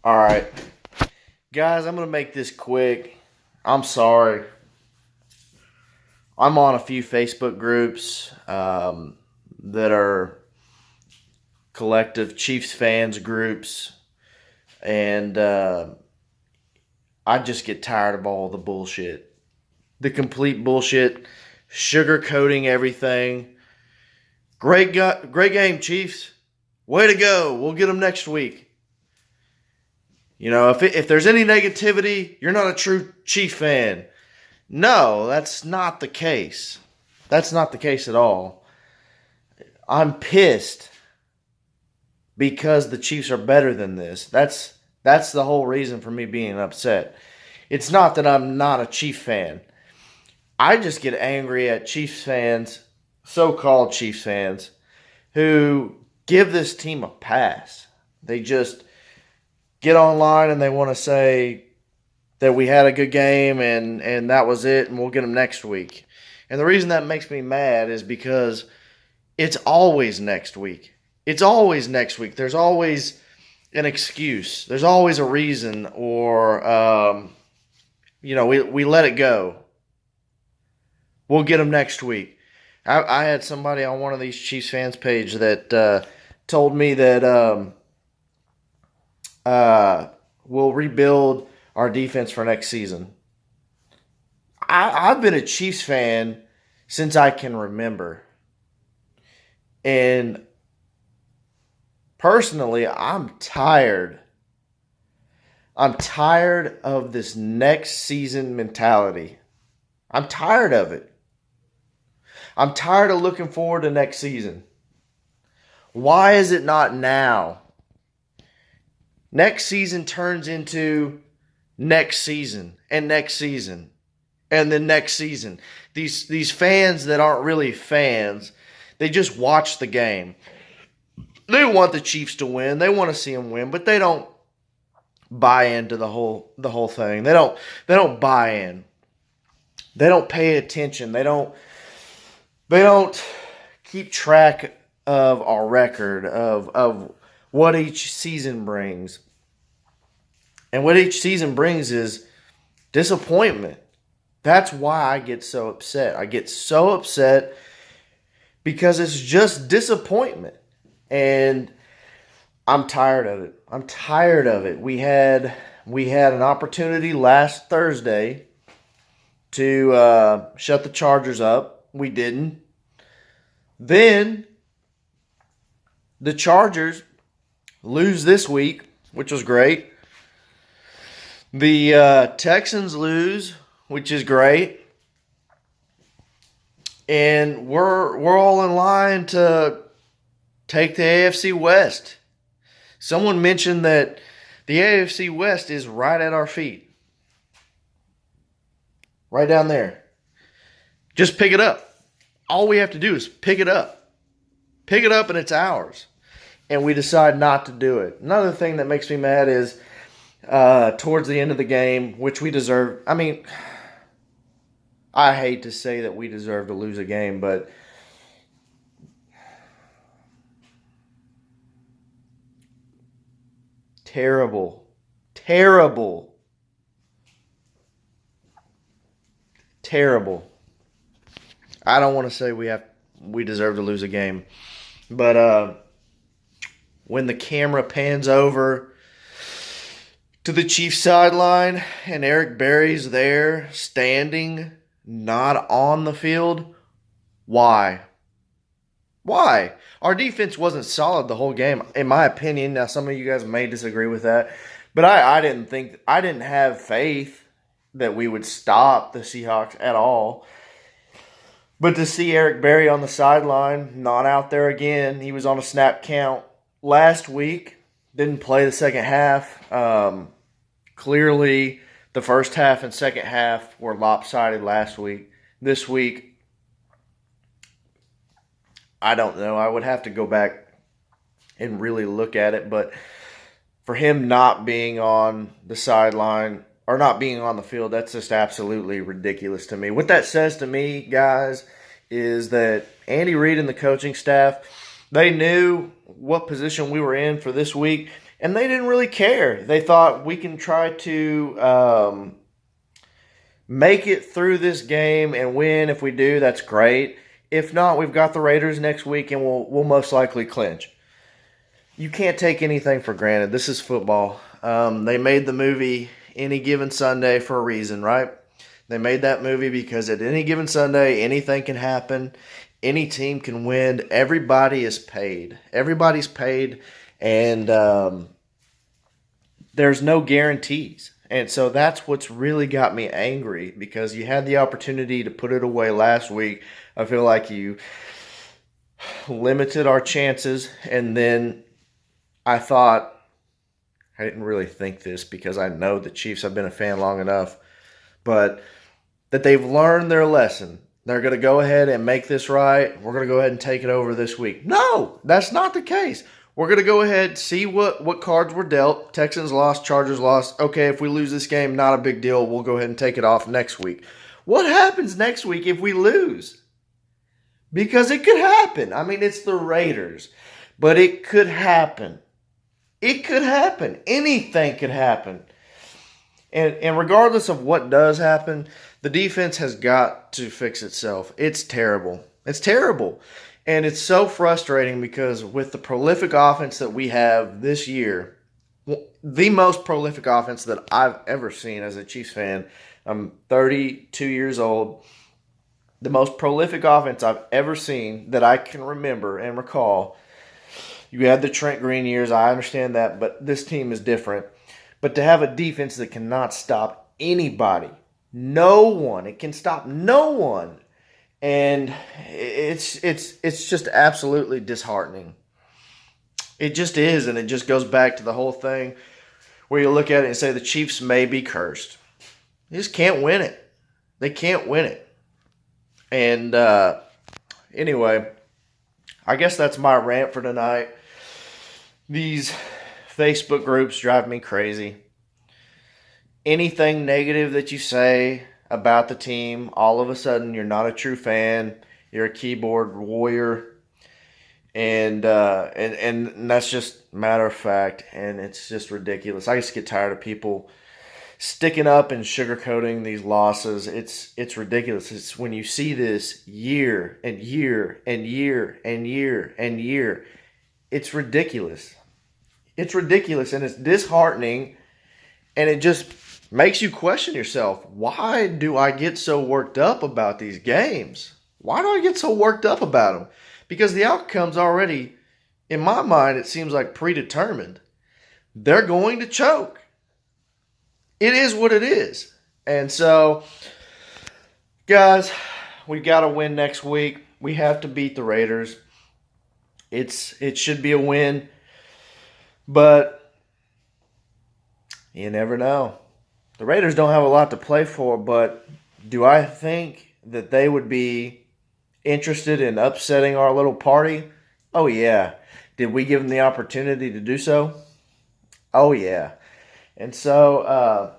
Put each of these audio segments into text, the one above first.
All right. Guys, I'm going to make this quick. I'm sorry. I'm on a few Facebook groups that are collective Chiefs fans groups, and I just get tired of all the bullshit. The complete bullshit, sugarcoating everything. Great game, Chiefs. Way to go. We'll get them next week. You know, if there's any negativity, you're not a true Chief fan. No, that's not the case. That's not the case at all. I'm pissed because the Chiefs are better than this. That's the whole reason for me being upset. It's not that I'm not a Chief fan. I just get angry at Chiefs fans, so-called Chiefs fans, who give this team a pass. They just get online and they want to say that we had a good game and that was it and we'll get them next week. And the reason that makes me mad is because it's always next week. It's always next week. There's always an excuse. There's always a reason, or, we let it go. We'll get them next week. I had somebody on one of these Chiefs fans page that told me that we'll rebuild our defense for next season. I've been a Chiefs fan since I can remember. And personally, I'm tired. I'm tired of this next season mentality. I'm tired of it. I'm tired of looking forward to next season. Why is it not now? Next season turns into next season and next season and then next season. These fans that aren't really fans, they just watch the game. They want the Chiefs to win. They want to see them win, but they don't buy into the whole thing. They don't buy in. They don't pay attention. They don't keep track of our record of what each season brings. And what each season brings is disappointment. That's why I get so upset. I get so upset because it's just disappointment. And I'm tired of it. I'm tired of it. We had an opportunity last Thursday to shut the Chargers up. We didn't. Then the Chargers lose this week, which was great. The Texans lose, which is great. And we're all in line to take the AFC West. Someone mentioned that the AFC West is right at our feet. Right down there. Just pick it up. All we have to do is pick it up. Pick it up and it's ours. And we decide not to do it. Another thing that makes me mad is towards the end of the game, which we deserve. I mean, I hate to say that we deserve to lose a game, but terrible. I don't want to say we deserve to lose a game, but when the camera pans over to the Chiefs sideline and Eric Berry's there standing, not on the field, why? Why? Our defense wasn't solid the whole game, in my opinion. Now, some of you guys may disagree with that, but I didn't have faith that we would stop the Seahawks at all. But to see Eric Berry on the sideline, not out there again, he was on a snap count last week, didn't play the second half. Clearly, the first half and second half were lopsided last week. This week, I don't know. I would have to go back and really look at it. But for him not being on the sideline or not being on the field, that's just absolutely ridiculous to me. What that says to me, guys, is that Andy Reid and the coaching staff, they knew what position we were in for this week, And they didn't really care. They thought we can try to make it through this game and win. If we do, that's great. If not, we've got the Raiders next week, and we'll most likely clinch. You can't take anything for granted. This is football. They made the movie Any Given Sunday for a reason, right? They made that movie because at any given Sunday, anything can happen. Any team can win. Everybody is paid. Everybody's paid, and there's no guarantees. And so that's what's really got me angry, because you had the opportunity to put it away last week. I feel like you limited our chances, and then I thought, I didn't really think this because I know the Chiefs, I've been a fan long enough, but that they've learned their lesson. They're going to go ahead and make this right. We're going to go ahead and take it over this week. No, that's not the case. We're going to go ahead, see what cards were dealt. Texans lost, Chargers lost. Okay, if we lose this game, not a big deal. We'll go ahead and take it off next week. What happens next week if we lose? Because it could happen. I mean, it's the Raiders, but it could happen. It could happen. Anything could happen. And regardless of what does happen, the defense has got to fix itself. It's terrible. It's terrible. And it's so frustrating because with the prolific offense that we have this year, the most prolific offense that I've ever seen as a Chiefs fan, I'm 32 years old, the most prolific offense I've ever seen that I can remember and recall. You had the Trent Green years, I understand that, but this team is different. But to have a defense that cannot stop anybody, no one, it can stop no one. And it's just absolutely disheartening. It just is, and it just goes back to the whole thing where you look at it and say the Chiefs may be cursed. They just can't win it. They can't win it. And anyway, I guess that's my rant for tonight. These Facebook groups drive me crazy. Anything negative that you say about the team, all of a sudden you're not a true fan. You're a keyboard warrior, and that's just matter of fact, and it's just ridiculous. I just get tired of people sticking up and sugarcoating these losses. It's ridiculous. It's when you see this year and year and year and year and year, it's ridiculous. It's ridiculous, and it's disheartening, and it just makes you question yourself. Why do I get so worked up about these games? Why do I get so worked up about them? Because the outcome's already, in my mind, it seems like predetermined. They're going to choke. It is what it is. And so, guys, we got to win next week. We have to beat the Raiders. It should be a win, but you never know. The Raiders don't have a lot to play for, but do I think that they would be interested in upsetting our little party? Oh, yeah. Did we give them the opportunity to do so? Oh, yeah. And so,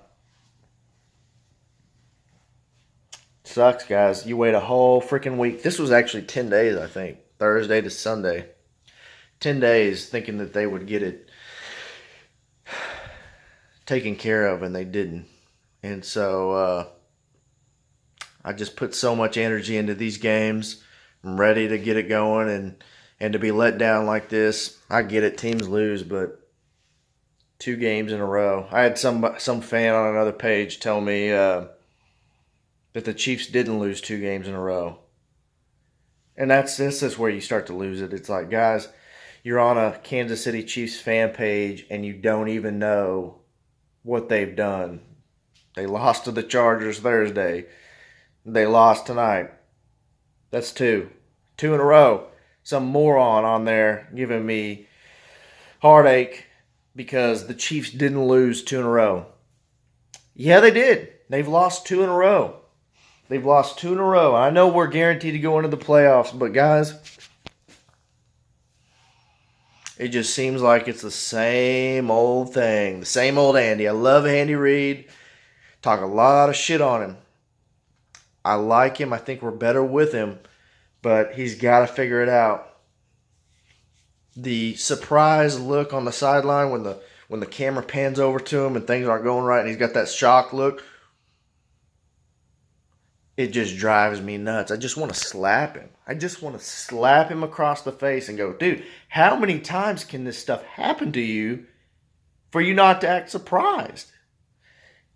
sucks, guys. You wait a whole freaking week. This was actually 10 days, I think. Thursday to Sunday. 10 days thinking that they would get it taken care of, and they didn't. And so I just put so much energy into these games. I'm ready to get it going, and to be let down like this. I get it, teams lose, but 2 games in a row. I had some fan on another page tell me that the Chiefs didn't lose 2 games in a row. And this is where you start to lose it. It's like, guys, you're on a Kansas City Chiefs fan page and you don't even know what they've done. They lost to the Chargers Thursday. They lost tonight. That's 2. 2 in a row. Some moron on there giving me heartache because the Chiefs didn't lose 2 in a row. Yeah, they did. They've lost 2 in a row. They've lost 2 in a row. I know we're guaranteed to go into the playoffs, but guys, it just seems like it's the same old thing. The same old Andy. I love Andy Reid. Talk a lot of shit on him. I like him. I think we're better with him. But he's got to figure it out. the surprised look on the sideline when the camera pans over to him and things aren't going right and he's got that shocked look, it just drives me nuts. I just want to slap him. I just want to slap him across the face and go, dude, how many times can this stuff happen to you for you not to act surprised?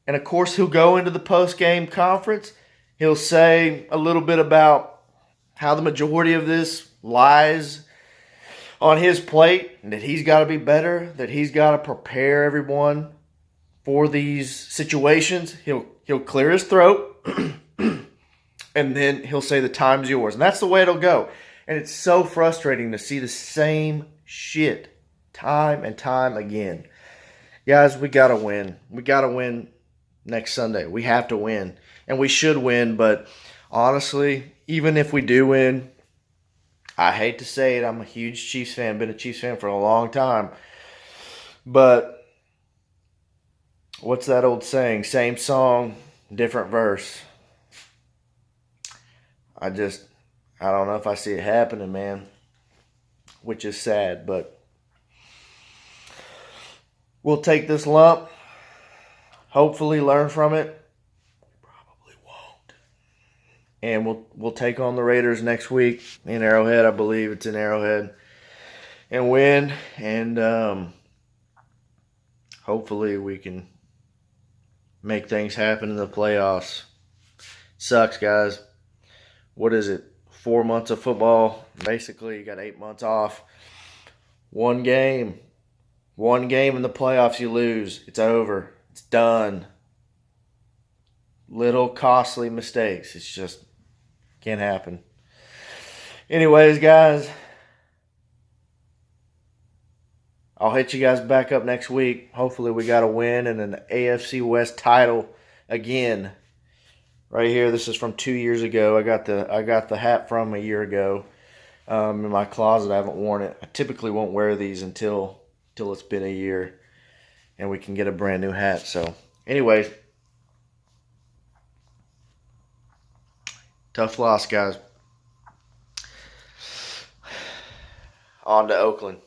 And of course, he'll go into the post-game conference. He'll say a little bit about how the majority of this lies on his plate and that he's got to be better, that he's got to prepare everyone for these situations. He'll clear his throat and then he'll say the time's yours. And that's the way it'll go. And it's so frustrating to see the same shit time and time again. Guys, we got to win. We got to win next Sunday. We have to win. And we should win, but honestly, even if we do win, I hate to say it, I'm a huge Chiefs fan. Been a Chiefs fan for a long time. But what's that old saying? Same song, different verse. I don't know if I see it happening, man. Which is sad, but we'll take this lump. Hopefully learn from it. We probably won't. And we'll take on the Raiders next week in Arrowhead. I believe it's in Arrowhead. And win. And hopefully we can make things happen in the playoffs. Sucks, guys. What is it? 4 months of football. Basically, you got 8 months off. One game in the playoffs you lose. It's over. It's done. Little costly mistakes. It's just can't happen. Anyways, guys, I'll hit you guys back up next week. Hopefully we got a win and an AFC West title again. Right here, this is from 2 years ago. I got the hat from a year ago in my closet. I haven't worn it. I typically won't wear these until it's been a year and we can get a brand new hat. So, anyways, tough loss, guys. On to Oakland.